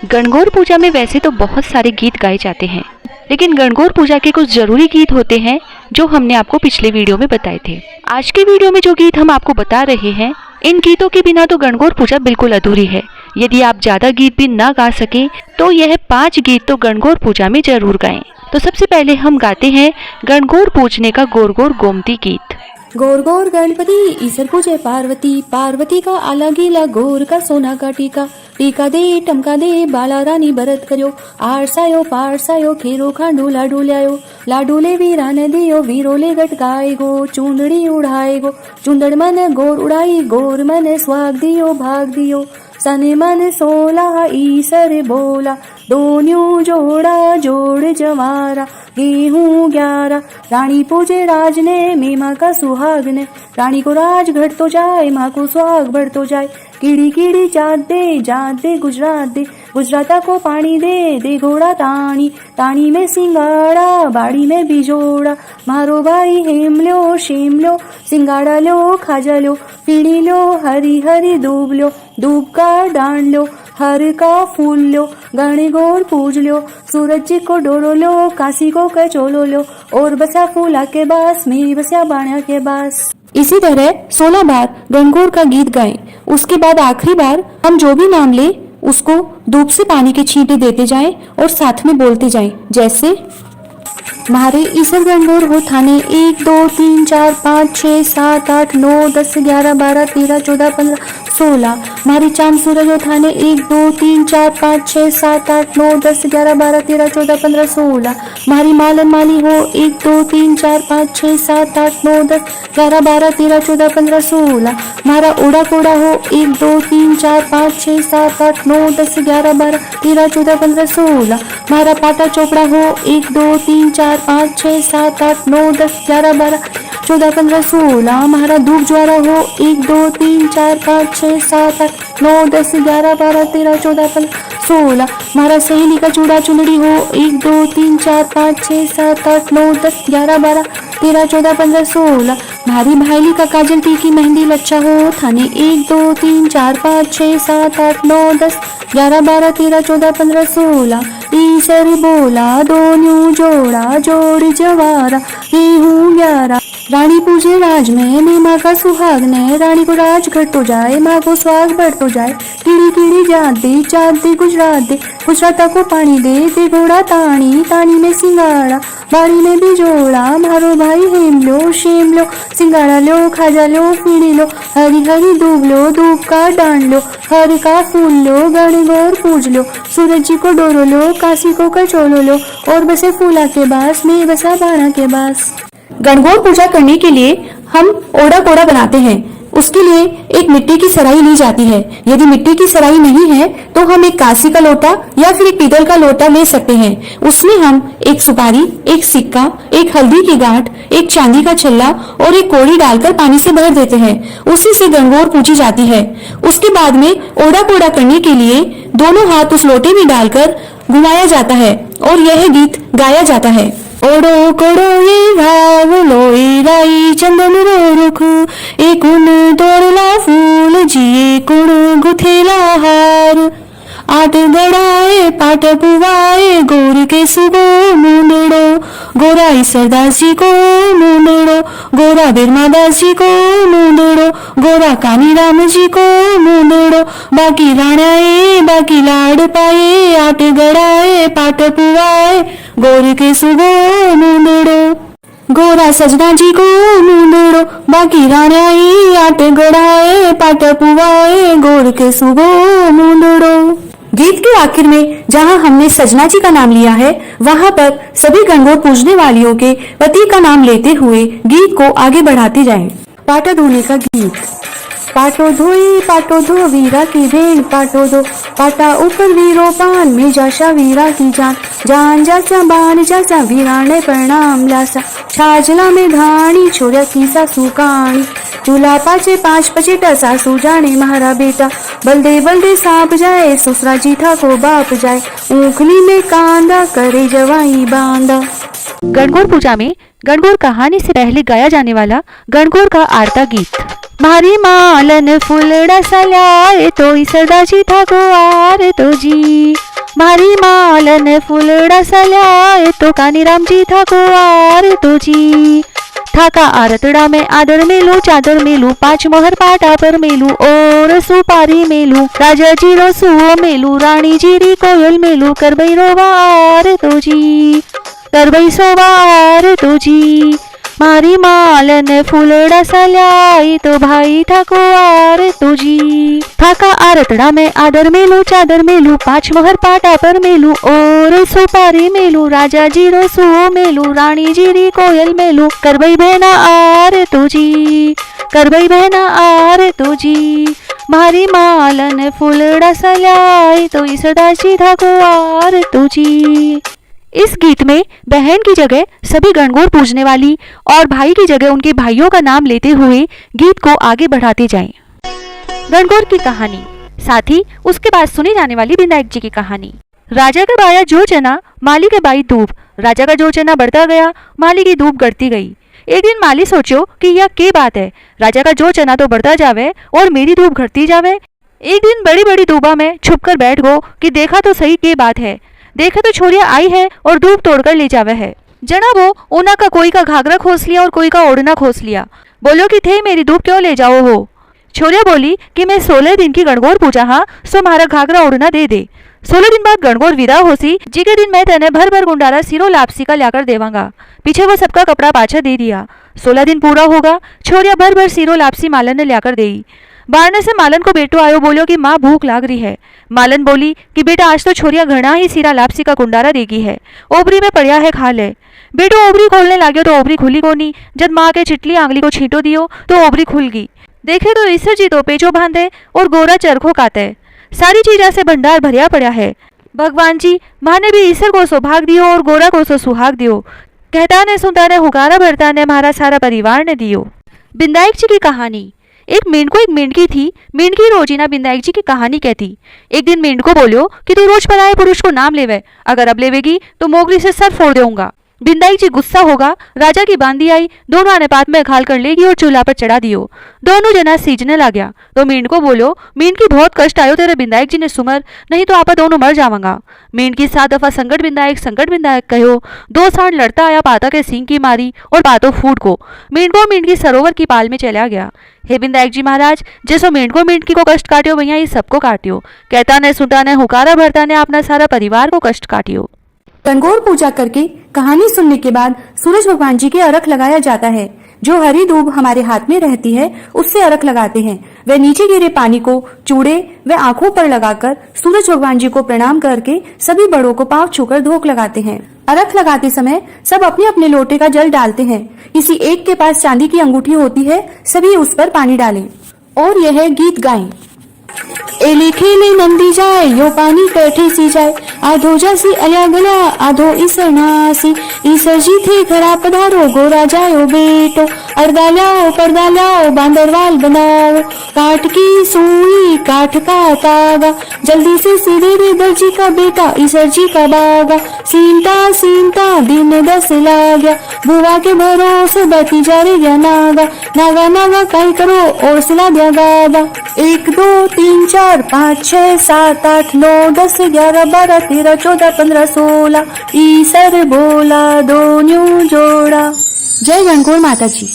गणगौर पूजा में वैसे तो बहुत सारे गीत गाए जाते हैं, लेकिन गणगौर पूजा के कुछ जरूरी गीत होते हैं जो हमने आपको पिछले वीडियो में बताए थे। आज के वीडियो में जो गीत हम आपको बता रहे हैं, इन गीतों के बिना तो गणगौर पूजा बिल्कुल अधूरी है। यदि आप ज्यादा गीत भी ना गा सके तो यह 5 गीत तो गणगौर पूजा में जरूर गाएं। तो सबसे पहले हम गाते हैं गणगौर पूजने का गोर गोर गोमती गीत। गोर गोर गणपति ईश्वर पूजे पार्वती, पार्वती का आला गीला गोर का सोना का टीका, टीका दे टमका दे बाला रानी भरत करो, आरसायो पारसायो खेरो खांडू लाडू ल्यायो, लाडू ले वीरा ने दियो वीरो ले गटकाए गो, चुंदड़ी उड़ाए गो, चुंदड़ मन गोर उड़ाई गोर मन स्वाग दियो भाग दियो, सने मन 16 ईसर बोला, दोन्यू जोड़ा जोड़ जवारा, गेहूं 11 रानी पूजे राज ने मेमा का सुहाग ने, रानी को राज घट तो जाए माँ को सुहाग बढ़ तो जाए, कीड़ी कीड़ी जात दे गुजराता को पानी दे घोड़ा तानी, तानी में सिंगाड़ा बाड़ी में बिजोड़ा, मारो भाई हेम लो शेम लो, सिंगाड़ा लो खाजा लो, पीड़ी लो हरी हरी दूब लो, दूब का डांड लो, हर का फूल लो, गणे गौर पूज लो, सूरज जी को डोरो लो, काशी को कचोलो लो, और बसा फूला के बास में बसा बाणा के बास। इसी तरह 16 बार गणगौर का गीत गाएं। उसके बाद आखिरी बार हम जो भी नाम ले उसको धूप से पानी के छींटे देते जाएं और साथ में बोलते जाएं, जैसे मारे ईसर गणगौर हो थाने 1 2 3 4 5 6 7 8 9 10 11 12 13 14 15 16, मारे चांद सूरज हो थाने 1 2 3 4 5 6 7 8 9 10 11 12 13 14 15 16, मारी मालन माली हो 1 2 3 4 5 6 7 8 9 10 11 12 13 14 15 16, मारा ओड़ा कोड़ा हो 1 2 3 4 5 6 7 8 9 10 11 12 13 14 15 16, मारा पाटा चोपड़ा हो 1 2 3 4 5 6 7 8 9 10 11 12 14 15 16, मारा धूप ज्वारा हो 1 2 3 4 5 6 7 8 9 10 11 12 13 14 15 16, मारा सहेली का चूड़ा चुनड़ी हो 1 2 3 4 5 6 7 8 9 10 11 12 13 14 15 16, भारी भाईली का काजल टीकी मेहंदी लच्छा हो थाने 1 2 3 4 5 6 7 8 9 10 11 12 13 14 15 16, ईसर बोला दोन्यू जोड़ा जोड़ जवारा, गेहूं 11 रानी पूजे राज में मेमा का सुहाग ने, रानी को राज घट तो जाए माँ को स्वाग बढ़ तो जाए, कीड़ी कीड़ी जात दे गुजराता को पानी दे घोड़ा तानी, तानी में सिंगाड़ा बाड़ी में बिजोड़ा, मारो भाई हेम लो शेम लो, सिंगाड़ा लो खाजा लो पीड़ी लो, हरी हरी दूब लो, दूब का डांड लो, हर का फूल लो, गणे गौर पूज लो, सूरज जी को डोरो लो, काशी को कचोलो लो, और बसे फूला के बास में बसा बाणा के बास। गणगौर पूजा करने के लिए हम ओड़ा कोड़ा बनाते हैं। उसके लिए एक मिट्टी की सराई ली जाती है। यदि मिट्टी की सराई नहीं है तो हम एक कांसी का लोटा या फिर एक पीतल का लोटा ले सकते हैं। उसमें हम एक सुपारी, एक सिक्का, एक हल्दी की गांठ, एक चांदी का छल्ला और एक कोड़ी डालकर पानी से भर देते हैं। उसी से गणगौर पूजी जाती है। उसके बाद में ओड़ा कोड़ा करने के लिए दोनों हाथ उस लोटे में डालकर घुमाया जाता है और यह गीत गाया जाता है। ओड़ो कोड़ो ये भाव लोई राई चंदन रो रुख, एक उन तोड़ला फूल जिए कुण गुथेला हार, आट गड़ाए पाट पुवाए गोर के सुगो मुंडड़ो, गोरा ईसरदास जी को मुंडड़ो, गोरा बिरमादास जी को मुंडड़ो, गोरा कानी राम जी को मुंडड़ो, बाकी राणाए बाकी लाड पाए, आट गड़ाए पाट पुवाए गोर के सुगो मुंडड़ो, गोरा सजना जी को मुंडड़ो, बाकी राणाए आट गड़ाए पाट पुवाए गोर के सुगो मुंडड़ो। गीत के आखिर में जहां हमने सजना जी का नाम लिया है, वहां पर सभी गणगौर पूजने वालियों के पति का नाम लेते हुए गीत को आगे बढ़ाते जाएं। पाटा धोने का गीत। पाटो धो वीरा की भेंट पाटो दो, पाटा ऊपर वीरो पान में जाशा वीरा की जान, जान जाचा बान जाचा वीरा ने प्रणाम लासा, छाजला में धानी छोड़ा की सासू कहानी, चूल्हा पाचे 5 पचेटा सासू जाने महारा बेटा, बलदे सांप जाए ससुरा जीठा को बाप जाए, ऊखली में कांदा करे जवाई बांदा। गणगौर पूजा में गणगौर कहानी से पहले गाया जाने वाला गणगौर का आरता गीत। मारी मालन फुलड़ा सलाए तो ईसरदा जी था को आर तो जी, मारी मालन फुलड़ा सल्याए तो कानी राम जी था कुआर तो जी। थाका आरतड़ा में आदर मेलू चादर मेलू 5 मोहर पाटा पर मेलू और सुपारी मेलू राजा जी रो सुओ मेलू रानी जी री कोयल मेलू करबई रोवार तो जी करबई सोवार तो जी। मारी मालन फुलड़ा सल्याई तो भाई था कुआर तो जी। थाका आरतड़ा में आदर मेलू चादर मेलू 5 मोहर पाटा पर मेलू और सुपारी मेलू राजा जी रो सुओ मेलू रानी जी री कोयल मेलू करबई बहना आर तो जी करबई बहना आर तो जी। मारी मालन फुलड़ा सल्याई तो इसदासी था कुआर तो जी। इस गीत में बहन की जगह सभी गणगौर पूजने वाली और भाई की जगह उनके भाइयों का नाम लेते हुए गीत को आगे बढ़ाते जाएं। गणगौर की कहानी, साथ ही उसके बाद सुनी जाने वाली विनायक जी की कहानी। राजा का बाया जो चना माली के बाई दूब। राजा का जो चना बढ़ता गया माली की दूब गढ़ती गई। एक दिन माली सोचो कि यह क्या बात है, राजा का जो चना तो बढ़ता जावे और मेरी दूब घटती जावे। एक दिन बड़ी बड़ी दूबा में छुप कर बैठ गो कि देखा तो सही क्या बात है। देखा तो छोरिया आई है और दूब तोड़कर ले जावे है। जना वो ऊना का कोई का घाघरा खोस लिया और कोई का ओढ़ना खोस लिया। बोलो कि थे मेरी दूब क्यों ले जाओ हो। छोरिया बोली कि मैं 16 दिन की गणगौर पूजा हाँ सो मारा घाघरा ओढ़ना दे दे। 16 दिन बाद गणगौर विदा होसी जी के दिन मैं तेने भर भर गुंडारा सिरो लापसी का लाकर देवांगा। पीछे वो सबका कपड़ा पाछा दे दिया। 16 दिन पूरा होगा, छोरिया भर भर सिरो लापसी मालन ने लाकर देई। बारने से मालन को बेटो आयो, बोलो कि माँ भूख लाग रही है। मालन बोली कि बेटा आज तो छोरिया घना ही सिरा लापसी का कुंडारा देगी है, ओबरी में पड़िया है खा ले। बेटो ओबरी खोलने लाग्यो तो ओबरी खुली कोनी। जब माँ के चिटली आंगली को छींटो दियो तो ओबरी खुल गई। देखे तो ईसर जी तो पेचो बांधे और गोरा चरखो काते। सारी चीजा से भंडार भरिया पड़ा है। भगवान जी माँ ने भी ईसर को सौभाग दियो और गोरा को सो सुहाग दियो। कहता ने सुनता ने हुकारा भरता ने हमारा सारा परिवार ने दियो। विनायक जी की कहानी। एक मेंढको एक मेंढकी थी। मेंढकी रोजीना विनायक जी की कहानी कहती। एक दिन मेंढको बोलियो कि तू रोज पराये पुरुष को नाम लेवे, अगर अब लेवेगी तो मोगरी से सर फोड़ दूंगा। विनायक जी गुस्सा होगा। राजा की बांदी आई, दोनों अनेपात में घाल कर लेगी और चूल्हा पर चढ़ा दियो। दोनों जना सीजने लग्या तो मेंढको बोलो मेंढकी बहुत कष्ट आयो तेरे विनायक जी ने सुमर, नहीं तो आपा दोनों मर जावांगा। मेंढकी 7 दफा संकट विनायक कहो। 2 साल लड़ता आया पाता के सींग की मारी और पातो फूट को। मेंढकी सरोवर की पाल में चला गया। हे विनायक जी महाराज, जैसो मेंढको मेंढकी को कष्ट काटियो वैया ये सबको काटियो। कहता ने सुनता ने हुकारा भरता ने अपना सारा परिवार को कष्ट काटियो। गणगौर पूजा करके कहानी सुनने के बाद सूरज भगवान जी के अर्घ लगाया जाता है। जो हरी दूब हमारे हाथ में रहती है उससे अर्घ लगाते हैं। वे नीचे गिरे पानी को चूड़े व आंखों पर लगाकर सूरज भगवान जी को प्रणाम करके सभी बड़ों को पांव छूकर धोख लगाते हैं। अर्घ लगाते समय सब अपने अपने लोटे का जल डालते हैं। किसी एक के पास चांदी की अंगूठी होती है, सभी उस पर पानी डालें और यह गीत गाएं। एले खेले नंदी जाए यो पानी कैठे सी जाए, आधो जासी अल्या गला आधो ईसर नासी। ईसर जी थे घरा पधारो गोरा जायो बेटो, अर्दा लाओ पर्दा लाओ बांदरवाल बनाओ। काठ की सुई काठ का तागा, जल्दी से सीधे रे दर्जी का बेटा ईसर जी का बागा। सीनता सीनता दिन 10 लाग्या, बुआ के भरोसे बैठी जा रे या नागा। नागा नागा काई करो और सिला दिया गागा। 1 2 3 4 5 6 7 8 9 10 11 12 13 14 15 16 ईसर बोला 2 न्यू जोड़ा। जय गणगौर माता जी।